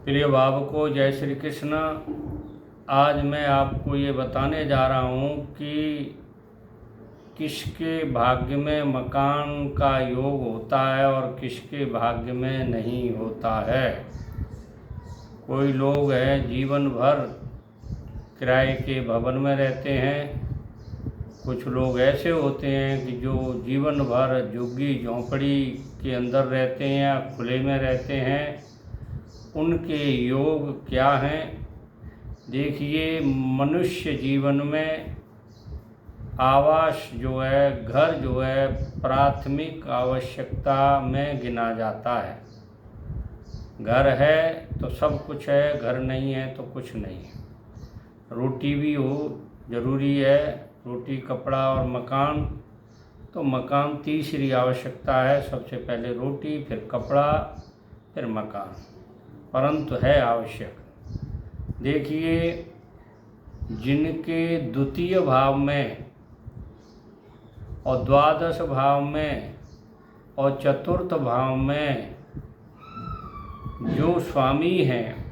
प्रिय भावकों, जय श्री कृष्ण। आज मैं आपको ये बताने जा रहा हूँ कि किसके भाग्य में मकान का योग होता है और किसके भाग्य में नहीं होता है। कोई लोग हैं जीवन भर किराए के भवन में रहते हैं। कुछ लोग ऐसे होते हैं कि जो जीवन भर झुग्गी झोंपड़ी के अंदर रहते हैं या खुले में रहते हैं। उनके योग क्या हैं? देखिए, मनुष्य जीवन में आवास जो है, घर जो है, प्राथमिक आवश्यकता में गिना जाता है। घर है तो सब कुछ है, घर नहीं है तो कुछ नहीं है। रोटी भी हो ज़रूरी है, रोटी, कपड़ा और मकान। तो मकान तीसरी आवश्यकता है। सबसे पहले रोटी, फिर कपड़ा, फिर मकान, परंतु है आवश्यक। देखिए, जिनके द्वितीय भाव में और द्वादश भाव में और चतुर्थ भाव में जो स्वामी हैं,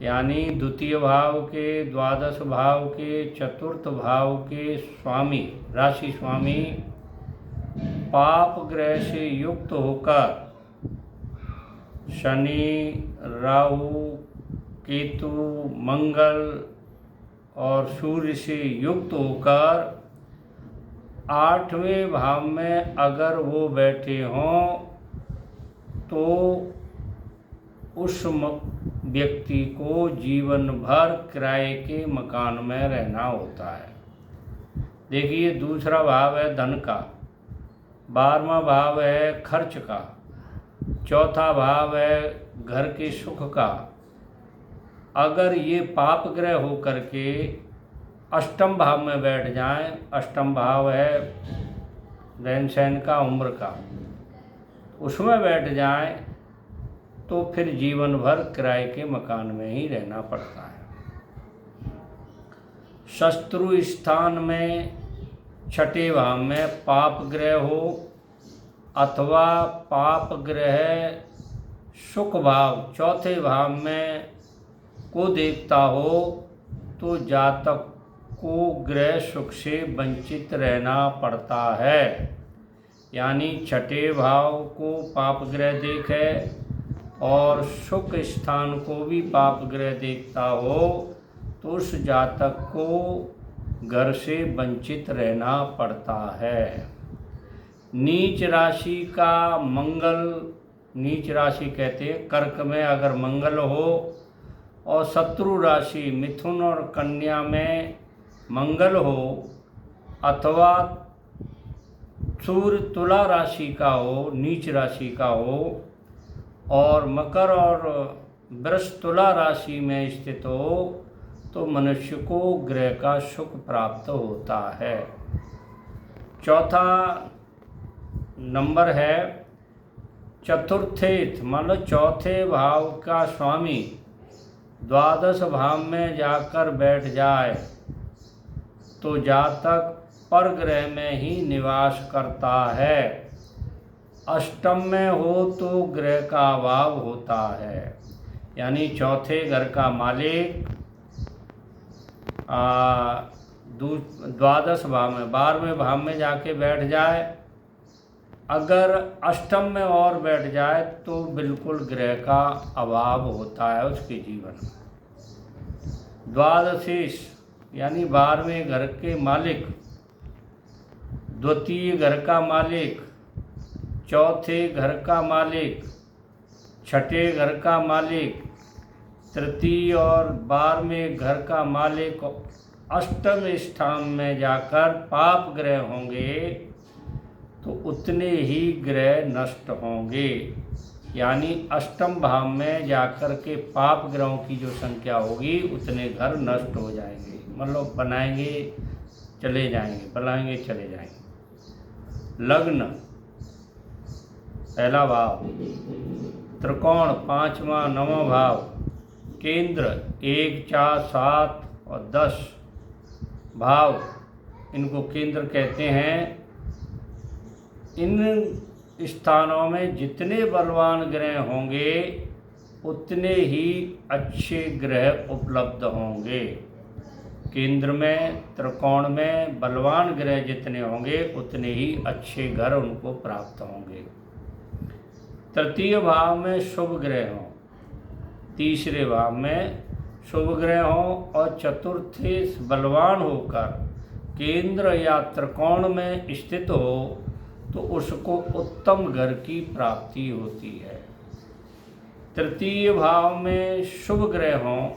यानी द्वितीय भाव के, द्वादश भाव के, चतुर्थ भाव के स्वामी, राशि स्वामी पाप ग्रह से युक्त होकर शनि, राहु, केतु, मंगल और सूर्य से युक्त होकर 8वें भाव में अगर वो बैठे हों तो उस व्यक्ति को जीवन भर किराए के मकान में रहना होता है। देखिए, दूसरा भाव है धन का, 12वां भाव है खर्च का, चौथा भाव है घर के सुख का। अगर ये पाप ग्रह हो करके अष्टम भाव में बैठ जाएं, अष्टम भाव है रहन सहन का, उम्र का, उसमें बैठ जाएं तो फिर जीवन भर किराए के मकान में ही रहना पड़ता है। शत्रु स्थान में छठे भाव में पाप ग्रह हो अथवा पाप ग्रह सुख भाव चौथे भाव में को देखता हो तो जातक को ग्रह सुख से वंचित रहना पड़ता है। यानी छठे भाव को पाप ग्रह देखे और सुख स्थान को भी पाप ग्रह देखता हो तो उस जातक को घर से वंचित रहना पड़ता है। नीच राशि का मंगल, नीच राशि कहते हैं कर्क में अगर मंगल हो, और शत्रु राशि मिथुन और कन्या में मंगल हो, अथवा सूर्य तुला राशि का हो, नीच राशि का हो, और मकर और वृष तुला राशि में स्थित हो तो मनुष्य को ग्रह का सुख प्राप्त होता है। चौथा नंबर है चतुर्थेथ, मतलब चौथे भाव का स्वामी द्वादश भाव में जाकर बैठ जाए तो जातक पर ग्रह में ही निवास करता है। अष्टम में हो तो ग्रह का अभाव होता है। यानी चौथे घर का मालिक द्वादश भाव में, 12वें भाव में जाके बैठ जाए, अगर अष्टम में और बैठ जाए तो बिल्कुल ग्रह का अभाव होता है उसके जीवन में। द्वादशीश यानी 12वें घर के मालिक, द्वितीय घर का मालिक, चौथे घर का मालिक, छठे घर का मालिक, तृतीय और 12वें घर का मालिक अष्टम स्थान में जाकर पाप ग्रह होंगे तो उतने ही ग्रह नष्ट होंगे। यानी अष्टम भाव में जाकर के पाप ग्रहों की जो संख्या होगी उतने घर नष्ट हो जाएंगे, मतलब बनाएंगे चले जाएंगे, बनाएंगे चले जाएंगे। लग्न पहला भाव, त्रिकोण 5वां 9वां भाव, केंद्र 1, 4, 7 और 10 भाव, इनको केंद्र कहते हैं। इन स्थानों में जितने बलवान ग्रह होंगे उतने ही अच्छे ग्रह उपलब्ध होंगे। केंद्र में, त्रिकोण में बलवान ग्रह जितने होंगे उतने ही अच्छे घर उनको प्राप्त होंगे। तृतीय भाव में शुभ ग्रह हों, तीसरे भाव में शुभ ग्रह हों और चतुर्थी बलवान होकर केंद्र या त्रिकोण में स्थित हो तो उसको उत्तम घर की प्राप्ति होती है। तृतीय भाव में शुभ ग्रह हों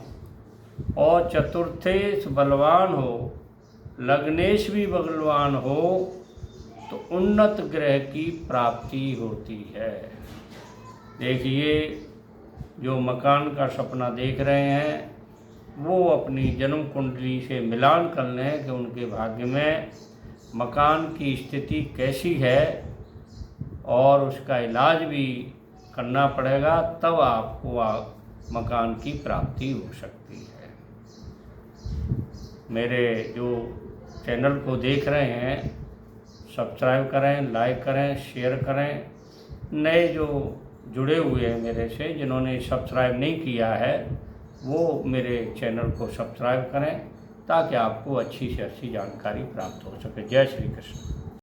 और चतुर्थेश बलवान हो, लग्नेश भी बलवान हो तो उन्नत ग्रह की प्राप्ति होती है। देखिए, जो मकान का सपना देख रहे हैं वो अपनी जन्म कुंडली से मिलान कर लें कि उनके भाग्य में मकान की स्थिति कैसी है और उसका इलाज भी करना पड़ेगा, तब आपको मकान की प्राप्ति हो सकती है। मेरे जो चैनल को देख रहे हैं सब्सक्राइब करें, लाइक करें, शेयर करें। नए जो जुड़े हुए हैं मेरे से, जिन्होंने सब्सक्राइब नहीं किया है, वो मेरे चैनल को सब्सक्राइब करें ताकि आपको अच्छी से अच्छी जानकारी प्राप्त हो सके। जय श्री कृष्ण।